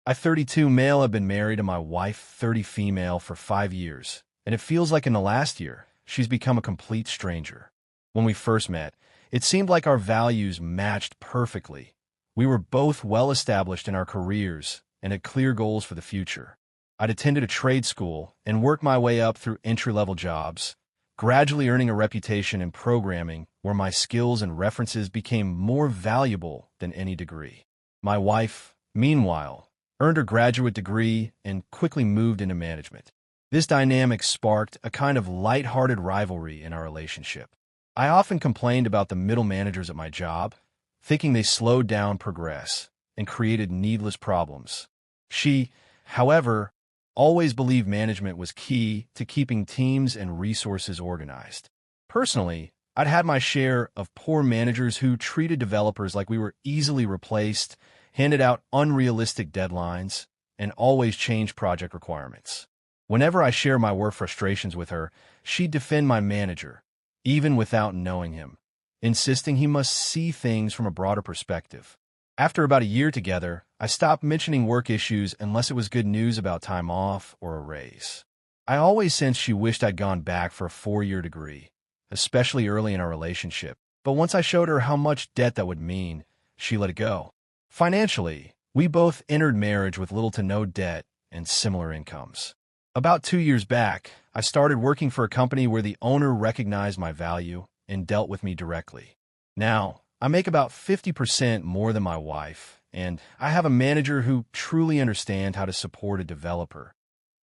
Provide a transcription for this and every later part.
I, 32 male, have been married to my wife, 30 female, for 5 years, and it feels like in the last year, she's become a complete stranger. When we first met, it seemed like our values matched perfectly. We were both well established in our careers and had clear goals for the future. I'd attended a trade school and worked my way up through entry-level jobs, gradually earning a reputation in programming where my skills and references became more valuable than any degree. My wife, meanwhile, earned her graduate degree and quickly moved into management. This dynamic sparked a kind of light-hearted rivalry in our relationship. I often complained about the middle managers at my job, thinking they slowed down progress and created needless problems. She, however, always believed management was key to keeping teams and resources organized. Personally, I'd had my share of poor managers who treated developers like we were easily replaced, handed out unrealistic deadlines, and always changed project requirements. Whenever I shared my work frustrations with her, she'd defend my manager, even without knowing him, insisting he must see things from a broader perspective. After about a year together, I stopped mentioning work issues unless it was good news about time off or a raise. I always sensed she wished I'd gone back for a 4-year degree, especially early in our relationship, but once I showed her how much debt that would mean, she let it go. Financially, we both entered marriage with little to no debt and similar incomes. About 2 years back, I started working for a company where the owner recognized my value and dealt with me directly. Now, I make about 50% more than my wife, and I have a manager who truly understands how to support a developer.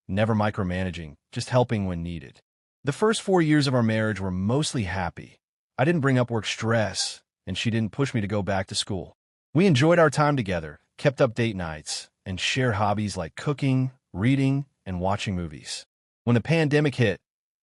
Never micromanaging, just helping when needed. The first 4 years of our marriage were mostly happy. I didn't bring up work stress, and she didn't push me to go back to school. We enjoyed our time together, kept up date nights, and shared hobbies like cooking, reading, and watching movies. When the pandemic hit,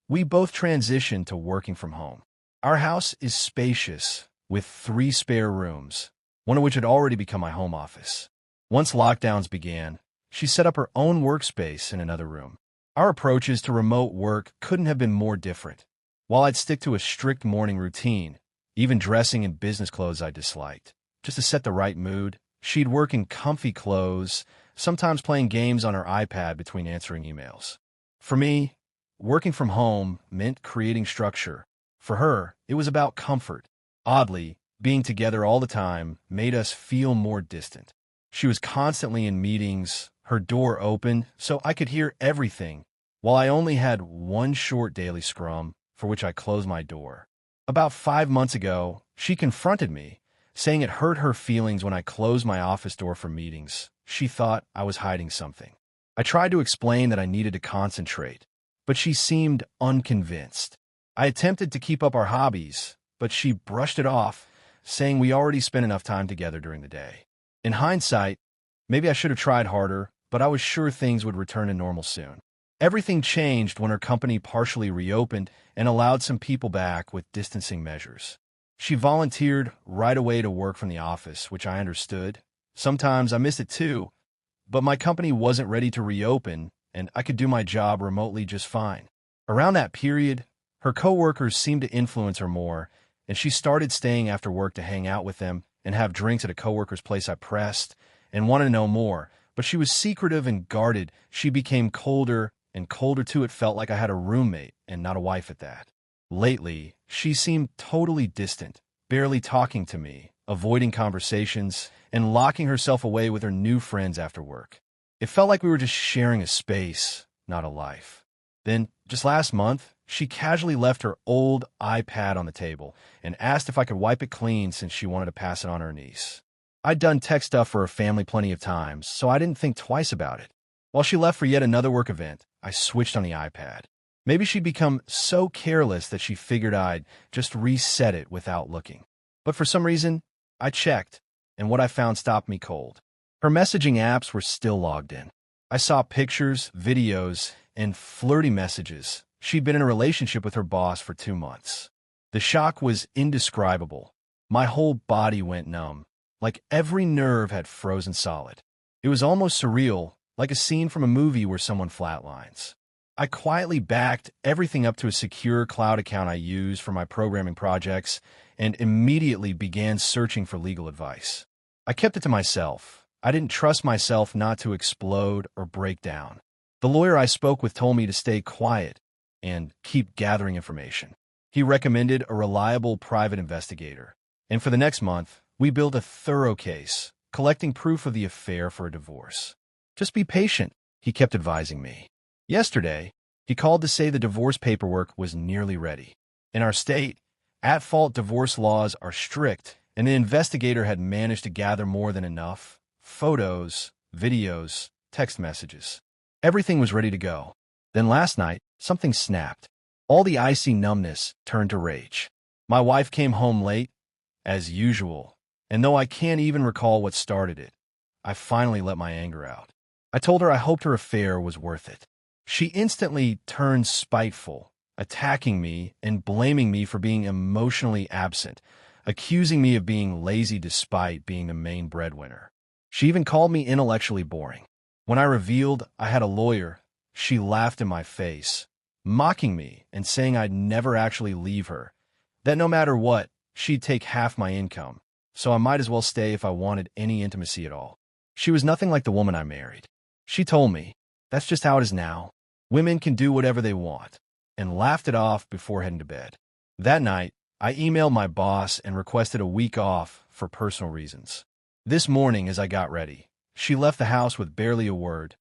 we both transitioned to working from home. Our house is spacious, with 3 spare rooms, one of which had already become my home office. Once lockdowns began, she set up her own workspace in another room. Our approaches to remote work couldn't have been more different. While I'd stick to a strict morning routine, even dressing in business clothes I disliked, just to set the right mood, she'd work in comfy clothes, sometimes playing games on her iPad between answering emails. For me, working from home meant creating structure. For her, it was about comfort. Oddly, being together all the time made us feel more distant. She was constantly in meetings, her door open, so I could hear everything, while I only had one short daily scrum, for which I closed my door. About 5 months ago, she confronted me, saying it hurt her feelings when I closed my office door for meetings. She thought I was hiding something. I tried to explain that I needed to concentrate, but she seemed unconvinced. I attempted to keep up our hobbies, but she brushed it off, saying we already spent enough time together during the day. In hindsight, maybe I should have tried harder, but I was sure things would return to normal soon. Everything changed when her company partially reopened and allowed some people back with distancing measures. She volunteered right away to work from the office, which I understood. Sometimes I missed it too, but my company wasn't ready to reopen, and I could do my job remotely just fine. Around that period, her coworkers seemed to influence her more, and she started staying after work to hang out with them and have drinks at a coworker's place I pressed and wanted to know more, but she was secretive and guarded. She became colder and colder too. It felt like I had a roommate and not a wife at that. Lately, she seemed totally distant, barely talking to me, avoiding conversations, and locking herself away with her new friends after work. It felt like we were just sharing a space, not a life. Then, just last month, she casually left her old iPad on the table and asked if I could wipe it clean since she wanted to pass it on her niece. I'd done tech stuff for her family plenty of times, so I didn't think twice about it. While she left for yet another work event, I switched on the iPad. Maybe she'd become so careless that she figured I'd just reset it without looking. But for some reason, I checked, and what I found stopped me cold. Her messaging apps were still logged in. I saw pictures, videos, and flirty messages. She'd been in a relationship with her boss for 2 months. The shock was indescribable. My whole body went numb, like every nerve had frozen solid. It was almost surreal, like a scene from a movie where someone flatlines. I quietly backed everything up to a secure cloud account I use for my programming projects and immediately began searching for legal advice. I kept it to myself, I didn't trust myself not to explode or break down. The lawyer I spoke with told me to stay quiet and keep gathering information. He recommended a reliable private investigator. And for the next month, we built a thorough case, collecting proof of the affair for a divorce. Just be patient, he kept advising me. Yesterday, he called to say the divorce paperwork was nearly ready. In our state, at-fault divorce laws are strict, and the investigator had managed to gather more than enough photos, videos, text messages. Everything was ready to go. Then last night, something snapped. All the icy numbness turned to rage. My wife came home late, as usual, and though I can't even recall what started it, I finally let my anger out. I told her I hoped her affair was worth it. She instantly turned spiteful, attacking me and blaming me for being emotionally absent, accusing me of being lazy despite being the main breadwinner. She even called me intellectually boring. When I revealed I had a lawyer, she laughed in my face, mocking me and saying I'd never actually leave her, that no matter what, she'd take half my income, so I might as well stay if I wanted any intimacy at all. She was nothing like the woman I married. She told me, that's just how it is now. Women can do whatever they want, and laughed it off before heading to bed. That night, I emailed my boss and requested a week off for personal reasons. This morning, as I got ready, she left the house with barely a word.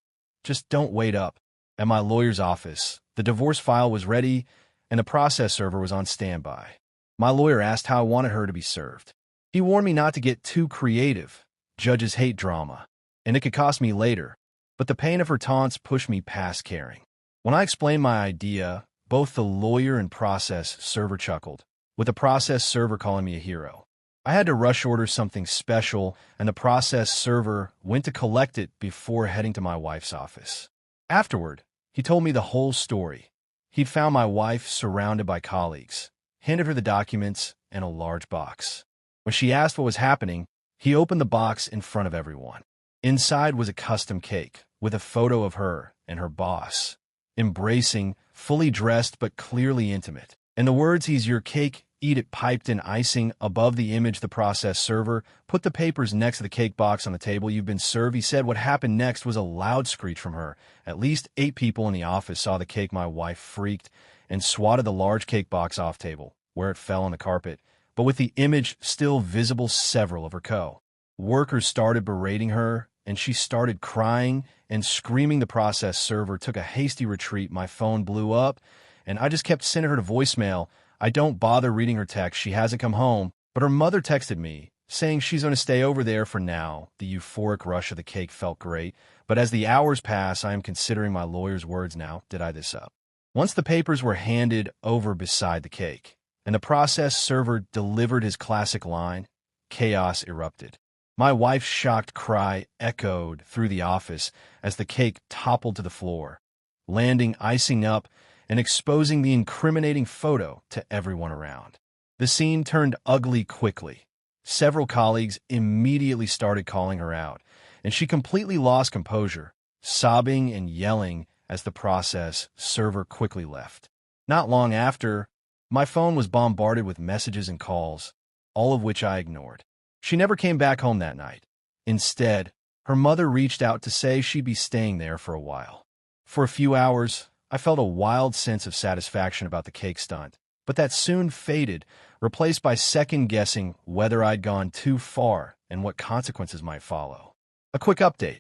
Just don't wait up. At my lawyer's office, the divorce file was ready, and the process server was on standby. My lawyer asked how I wanted her to be served. He warned me not to get too creative. Judges hate drama, and it could cost me later. But the pain of her taunts pushed me past caring. When I explained my idea, both the lawyer and process server chuckled, with the process server calling me a hero. I had to rush order something special, and the process server went to collect it before heading to my wife's office. Afterward, he told me the whole story. He'd found my wife surrounded by colleagues, handed her the documents and a large box. When she asked what was happening, he opened the box in front of everyone. Inside was a custom cake with a photo of her and her boss, embracing, fully dressed but clearly intimate. And the words, "He's your cake, eat it," piped in icing above the image. The process server put the papers next to the cake box on the table. "You've been served," he said. What happened next was a loud screech from her. At least 8 people in the office saw the cake. My wife freaked and swatted the large cake box off table, where it fell on the carpet. But with the image still visible, several of her co-workers started berating her, and she started crying and screaming. The process server took a hasty retreat. My phone blew up, and I just kept sending her to voicemail. I don't bother reading her text. She hasn't come home, but her mother texted me, saying she's going to stay over there for now. The euphoric rush of the cake felt great, but as the hours pass, I am considering my lawyer's words now. Did I this up? Once the papers were handed over beside the cake, and the process server delivered his classic line, chaos erupted. My wife's shocked cry echoed through the office as the cake toppled to the floor, landing icing up and exposing the incriminating photo to everyone around. The scene turned ugly quickly. Several colleagues immediately started calling her out, and she completely lost composure, sobbing and yelling as the process server quickly left. Not long after, my phone was bombarded with messages and calls, all of which I ignored. She never came back home that night. Instead, her mother reached out to say she'd be staying there for a while. For a few hours, I felt a wild sense of satisfaction about the cake stunt, but that soon faded, replaced by second-guessing whether I'd gone too far and what consequences might follow. A quick update.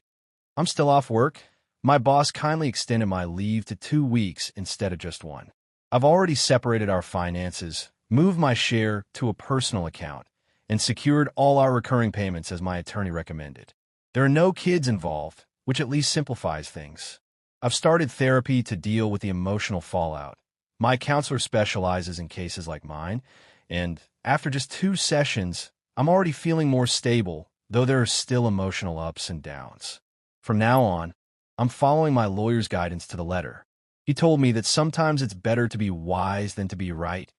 I'm still off work. My boss kindly extended my leave to 2 weeks instead of just 1. I've already separated our finances, moved my share to a personal account, and secured all our recurring payments as my attorney recommended. There are no kids involved, which at least simplifies things. I've started therapy to deal with the emotional fallout. My counselor specializes in cases like mine, and after just 2 sessions, I'm already feeling more stable, though there are still emotional ups and downs. From now on, I'm following my lawyer's guidance to the letter. He told me that sometimes it's better to be wise than to be right,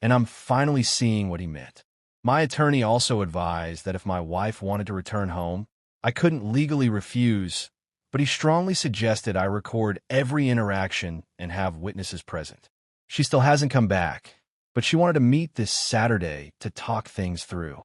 and I'm finally seeing what he meant. My attorney also advised that if my wife wanted to return home, I couldn't legally refuse, but he strongly suggested I record every interaction and have witnesses present. She still hasn't come back, but she wanted to meet this Saturday to talk things through.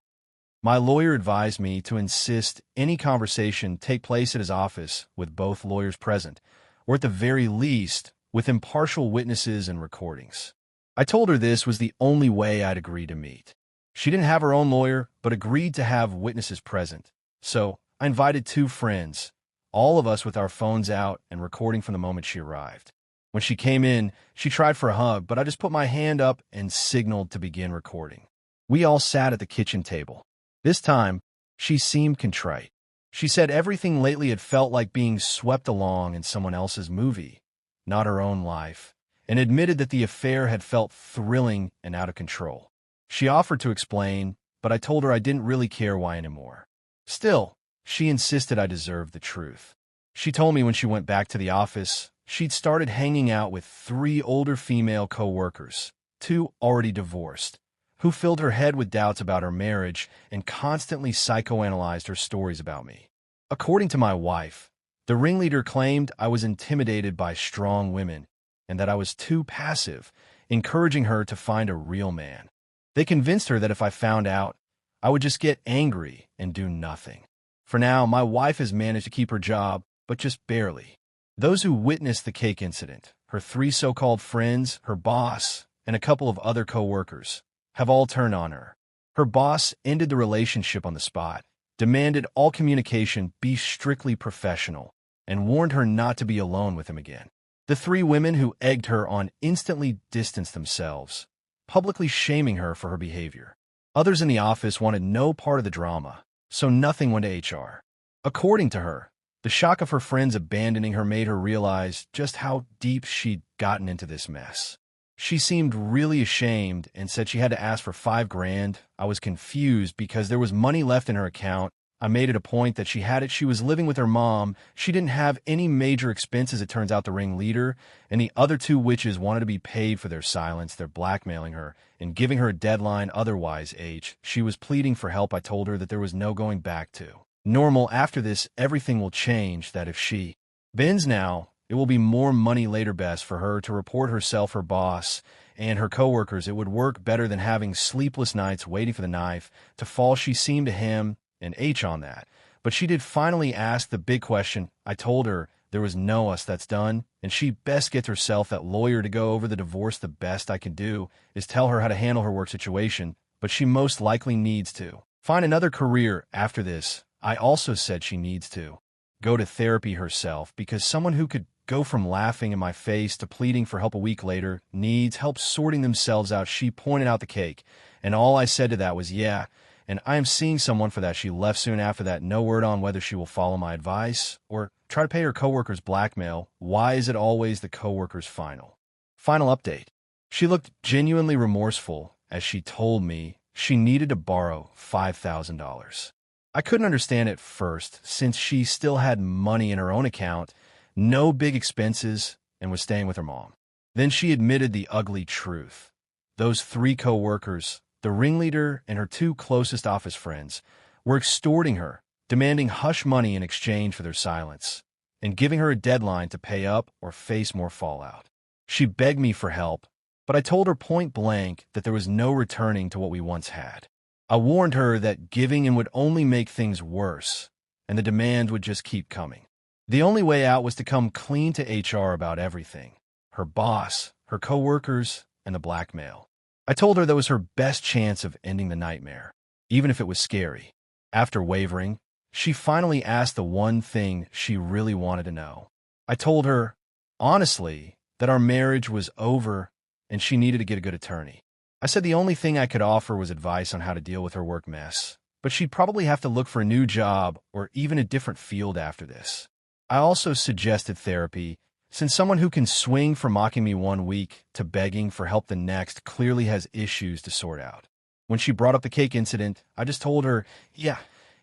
My lawyer advised me to insist any conversation take place at his office with both lawyers present, or at the very least, with impartial witnesses and recordings. I told her this was the only way I'd agree to meet. She didn't have her own lawyer, but agreed to have witnesses present. So I invited two friends, all of us with our phones out and recording from the moment she arrived. When she came in, she tried for a hug, but I just put my hand up and signaled to begin recording. We all sat at the kitchen table. This time, she seemed contrite. She said everything lately had felt like being swept along in someone else's movie, not her own life, and admitted that the affair had felt thrilling and out of control. She offered to explain, but I told her I didn't really care why anymore. Still, she insisted I deserved the truth. She told me when she went back to the office, she'd started hanging out with 3 older female co-workers, 2 already divorced, who filled her head with doubts about her marriage and constantly psychoanalyzed her stories about me. According to my wife, the ringleader claimed I was intimidated by strong women and that I was too passive, encouraging her to find a real man. They convinced her that if I found out, I would just get angry and do nothing. For now, my wife has managed to keep her job, but just barely. Those who witnessed the cake incident, her 3 so-called friends, her boss, and a couple of other co-workers, have all turned on her. Her boss ended the relationship on the spot, demanded all communication be strictly professional, and warned her not to be alone with him again. The 3 women who egged her on instantly distanced themselves, publicly shaming her for her behavior. Others in the office wanted no part of the drama, so nothing went to HR. According to her, the shock of her friends abandoning her made her realize just how deep she'd gotten into this mess. She seemed really ashamed and said she had to ask for $5,000. I was confused because there was money left in her account. I made it a point that she had it. She was living with her mom. She didn't have any major expenses, it turns out, the ringleader. And the other 2 witches wanted to be paid for their silence. They're blackmailing her and giving her a deadline otherwise. She was pleading for help. I told her that there was no going back to normal. After this, everything will change, that if she bends now, it will be more money later, best for her to report herself, her boss, and her coworkers. It would work better than having sleepless nights waiting for the knife to fall. She seemed to him and H on that. But she did finally ask the big question. I told her there was no us that's done, and she best gets herself that lawyer to go over the divorce. The best I can do is tell her how to handle her work situation, but she most likely needs to find another career after this. I also said she needs to go to therapy herself, because someone who could go from laughing in my face to pleading for help a week later needs help sorting themselves out. She pointed out the cake, and all I said to that was, yeah, and I am seeing someone for that. She left soon after that. No word on whether she will follow my advice or try to pay her coworkers blackmail. Why is it always the coworkers' final update? She looked genuinely remorseful as she told me she needed to borrow $5,000. I couldn't understand at first, since she still had money in her own account, no big expenses, and was staying with her mom. Then she admitted the ugly truth. Those 3 co-workers, the ringleader and her 2 closest office friends, were extorting her, demanding hush money in exchange for their silence, and giving her a deadline to pay up or face more fallout. She begged me for help, but I told her point blank that there was no returning to what we once had. I warned her that giving in would only make things worse, and the demand would just keep coming. The only way out was to come clean to HR about everything: her boss, her coworkers, and the blackmail. I told her that was her best chance of ending the nightmare, even if it was scary. After wavering, she finally asked the one thing she really wanted to know. I told her, honestly, that our marriage was over and she needed to get a good attorney. I said the only thing I could offer was advice on how to deal with her work mess, but she'd probably have to look for a new job or even a different field after this. I also suggested therapy, since someone who can swing from mocking me one week to begging for help the next clearly has issues to sort out. When she brought up the cake incident, I just told her, yeah,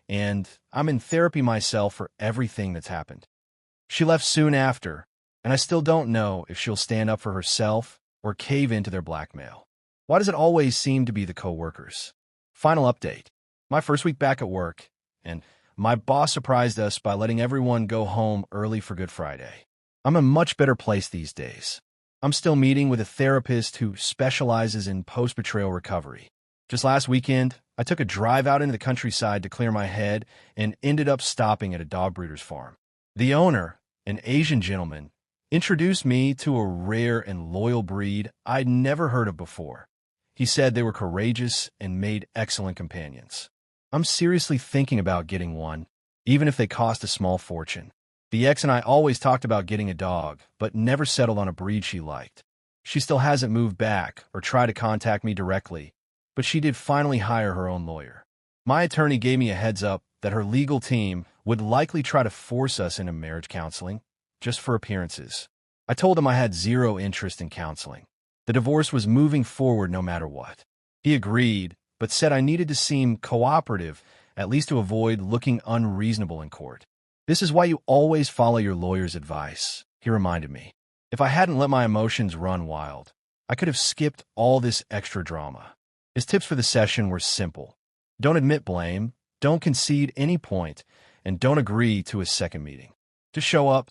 and I'm in therapy myself for everything that's happened. She left soon after, and I still don't know if she'll stand up for herself or cave into their blackmail. Why does it always seem to be the co-workers? Final update. My first week back at work, and my boss surprised us by letting everyone go home early for Good Friday. I'm in a much better place these days. I'm still meeting with a therapist who specializes in post-betrayal recovery. Just last weekend, I took a drive out into the countryside to clear my head and ended up stopping at a dog breeder's farm. The owner, an Asian gentleman, introduced me to a rare and loyal breed I'd never heard of before. He said they were courageous and made excellent companions. I'm seriously thinking about getting one, even if they cost a small fortune. The ex and I always talked about getting a dog, but never settled on a breed she liked. She still hasn't moved back or tried to contact me directly, but she did finally hire her own lawyer. My attorney gave me a heads up that her legal team would likely try to force us into marriage counseling, just for appearances. I told him I had zero interest in counseling. The divorce was moving forward no matter what. He agreed, but said I needed to seem cooperative, at least to avoid looking unreasonable in court. This is why you always follow your lawyer's advice, he reminded me. If I hadn't let my emotions run wild, I could have skipped all this extra drama. His tips for the session were simple. Don't admit blame, don't concede any point, and don't agree to a second meeting. Just show up,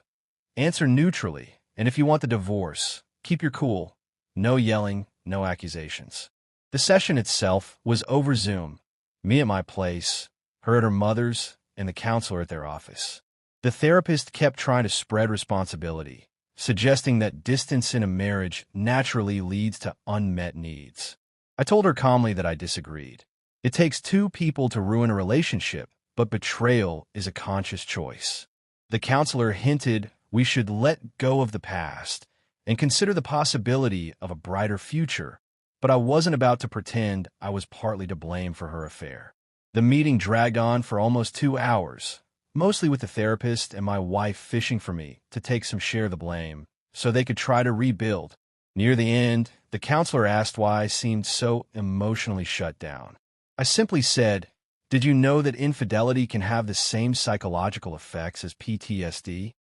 answer neutrally, and if you want the divorce, keep your cool. No yelling, no accusations. The session itself was over Zoom. Me at my place, her at her mother's, and the counselor at their office. The therapist kept trying to spread responsibility, suggesting that distance in a marriage naturally leads to unmet needs. I told her calmly that I disagreed. It takes two people to ruin a relationship, but betrayal is a conscious choice. The counselor hinted we should let go of the past and consider the possibility of a brighter future, but I wasn't about to pretend I was partly to blame for her affair. The meeting dragged on for almost 2 hours, mostly with the therapist and my wife fishing for me to take some share of the blame so they could try to rebuild. Near the end, the counselor asked why I seemed so emotionally shut down. I simply said, "Did you know that infidelity can have the same psychological effects as PTSD?"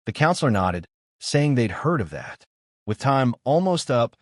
The counselor nodded, saying they'd heard of that. With time almost up,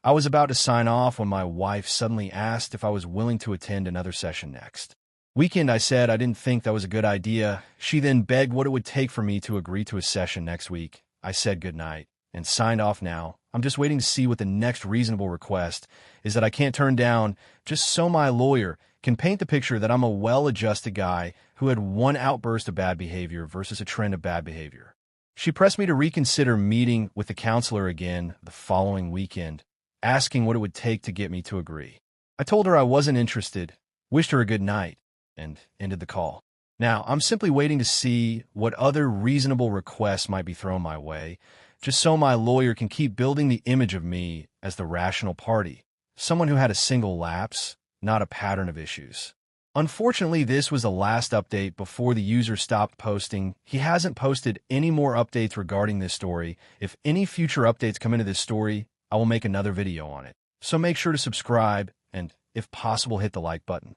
I was about to sign off when my wife suddenly asked if I was willing to attend another session next. Weekend, I said I didn't think that was a good idea. She then begged what it would take for me to agree to a session next week. I said goodnight and signed off now. I'm just waiting to see what the next reasonable request is that I can't turn down, just so my lawyer can paint the picture that I'm a well-adjusted guy who had one outburst of bad behavior versus a trend of bad behavior. She pressed me to reconsider meeting with the counselor again the following weekend, asking what it would take to get me to agree. I told her I wasn't interested, wished her a good night, and ended the call. Now, I'm simply waiting to see what other reasonable requests might be thrown my way, just so my lawyer can keep building the image of me as the rational party, someone who had a single lapse, not a pattern of issues. Unfortunately, this was the last update before the user stopped posting. He hasn't posted any more updates regarding this story. If any future updates come into this story, I will make another video on it. So make sure to subscribe and, if possible, hit the like button.